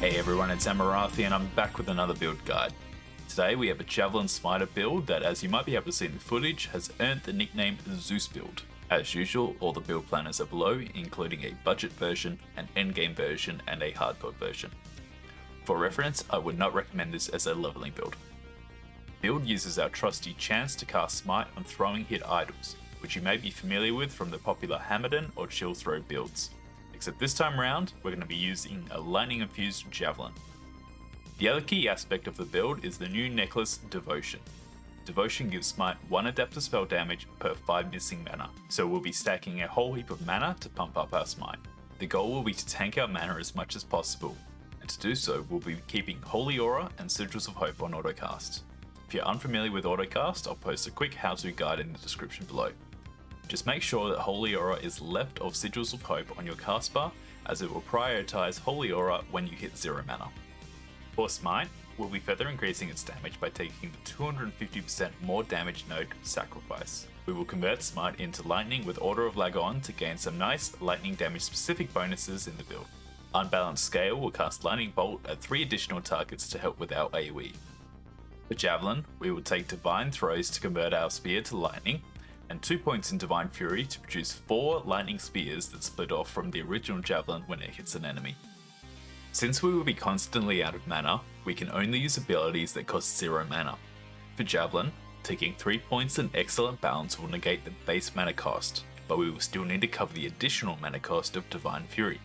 Hey everyone, it's Amarathi and I'm back with another build guide. Today we have a Javelin Smiter build that, as you might be able to see in the footage, has earned the nickname Zeus build. As usual, all the build planners are below, including a budget version, an endgame version, and a hardcore version. For reference, I would not recommend this as a leveling build. The build uses our trusty chance to cast Smite on throwing hit idols, which you may be familiar with from the popular Hammerden or Chill Throw builds. Except this time round, we're going to be using a lightning infused Javelin. The other key aspect of the build is the new necklace Devotion. Devotion gives Smite 1 adaptive spell damage per 5 missing mana, so we'll be stacking a whole heap of mana to pump up our Smite. The goal will be to tank our mana as much as possible, and to do so we'll be keeping Holy Aura and Sigils of Hope on autocast. If you're unfamiliar with autocast, I'll post a quick how-to guide in the description below. Just make sure that Holy Aura is left of Sigils of Hope on your cast bar, as it will prioritize Holy Aura when you hit 0 mana. For Smite, we'll be further increasing its damage by taking the 250% more damage node Sacrifice. We will convert Smite into Lightning with Order of Lagon to gain some nice lightning damage specific bonuses in the build. Unbalanced Scale will cast Lightning Bolt at 3 additional targets to help with our AoE. For Javelin, we will take Divine Throws to convert our Spear to Lightning, and 2 points in Divine Fury to produce 4 lightning spears that split off from the original Javelin when it hits an enemy. Since we will be constantly out of mana, we can only use abilities that cost 0 mana. For Javelin, taking 3 points in Excellent Balance will negate the base mana cost, but we will still need to cover the additional mana cost of Divine Fury.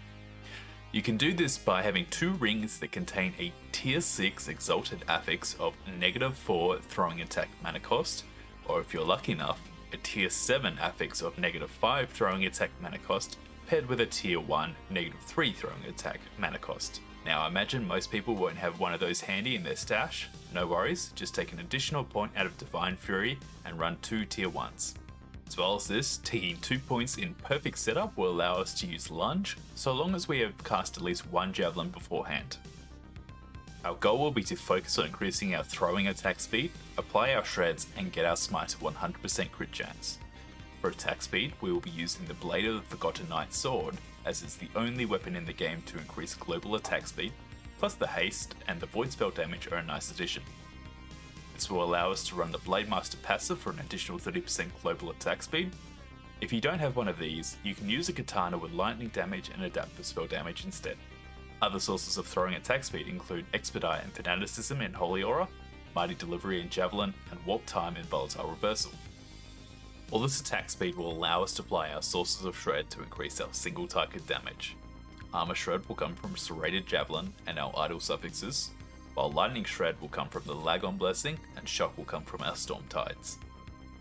You can do this by having 2 rings that contain a tier 6 Exalted Affix of -4 throwing attack mana cost, or if you're lucky enough, a tier 7 affix of -5 throwing attack mana cost paired with a tier 1 -3 throwing attack mana cost. Now I imagine most people won't have one of those handy in their stash. No worries, just take an additional point out of Divine Fury and run 2 tier 1s. As well as this, taking 2 points in Perfect Setup will allow us to use Lunge, so long as we have cast at least 1 Javelin beforehand. Our goal will be to focus on increasing our throwing attack speed, apply our shreds, and get our Smite to 100% crit chance. For attack speed, we will be using the Blade of the Forgotten Knight's sword, as it's the only weapon in the game to increase global attack speed, plus the haste and the void spell damage are a nice addition. This will allow us to run the Blade Master passive for an additional 30% global attack speed. If you don't have one of these, you can use a katana with lightning damage and adaptive spell damage instead. Other sources of throwing attack speed include Expedite and Fanaticism in Holy Aura, Mighty Delivery in Javelin, and Warp Time in Volatile Reversal. All this attack speed will allow us to apply our sources of shred to increase our single target damage. Armor shred will come from Serrated Javelin and our idle suffixes, while lightning shred will come from the Lagon Blessing and shock will come from our Storm Tides.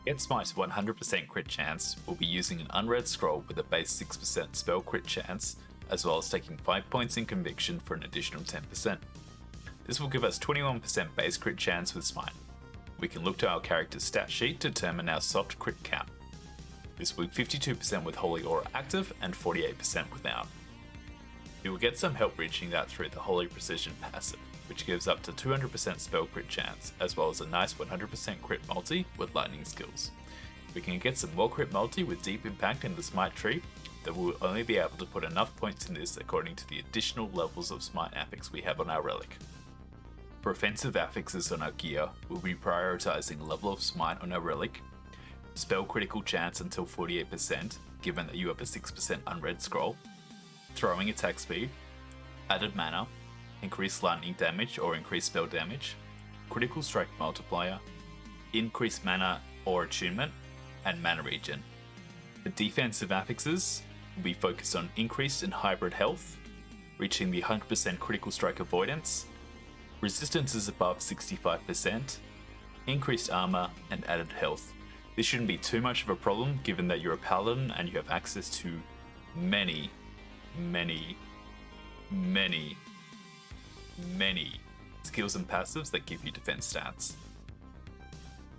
To get Smite to 100% crit chance, we'll be using an unread scroll with a base 6% spell crit chance, as well as taking 5 points in Conviction for an additional 10%. This will give us 21% base crit chance with Smite. We can look to our character's stat sheet to determine our soft crit count. This will be 52% with Holy Aura active and 48% without. You will get some help reaching that through the Holy Precision passive, which gives up to 200% spell crit chance, as well as a nice 100% crit multi with lightning skills. We can get some more crit multi with Deep Impact in the Smite tree, that we will only be able to put enough points in this according to the additional levels of Smite affix we have on our relic. For offensive affixes on our gear, we'll be prioritizing level of Smite on our relic, spell critical chance until 48% given that you have a 6% unread scroll, throwing attack speed, added mana, increased lightning damage or increased spell damage, critical strike multiplier, increased mana or attunement, and mana regen. For defensive affixes, we'll be focused on increased and hybrid health, reaching the 100% critical strike avoidance, resistance is above 65%, increased armor, and added health. This shouldn't be too much of a problem given that you're a paladin and you have access to many skills and passives that give you defense stats.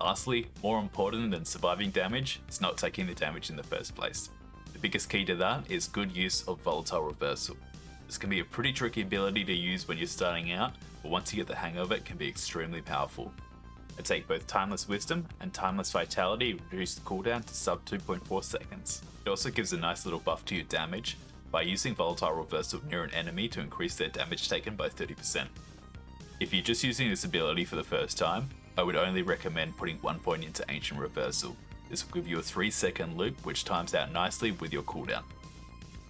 Lastly, more important than surviving damage is not taking the damage in the first place. The biggest key to that is good use of Volatile Reversal. This can be a pretty tricky ability to use when you're starting out, but once you get the hang of it, can be extremely powerful. I take both Timeless Wisdom and Timeless Vitality, reduce the cooldown to sub 2.4 seconds. It also gives a nice little buff to your damage, by using volatile reversal near an enemy to increase their damage taken by 30%. If you're just using this ability for the first time, I would only recommend putting 1 point into Ancient Reversal. This will give you a 3-second loop which times out nicely with your cooldown.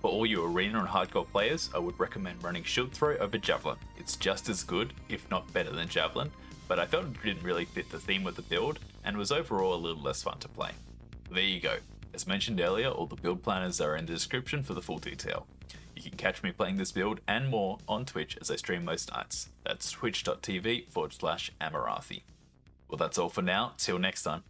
For all you arena and hardcore players, I would recommend running Shield Throw over Javelin. It's just as good, if not better than Javelin, but I felt it didn't really fit the theme of the build and was overall a little less fun to play. There you go. As mentioned earlier, all the build planners are in the description for the full detail. You can catch me playing this build and more on Twitch as I stream most nights. That's twitch.tv/Amarathi. Well, that's all for now. Till next time.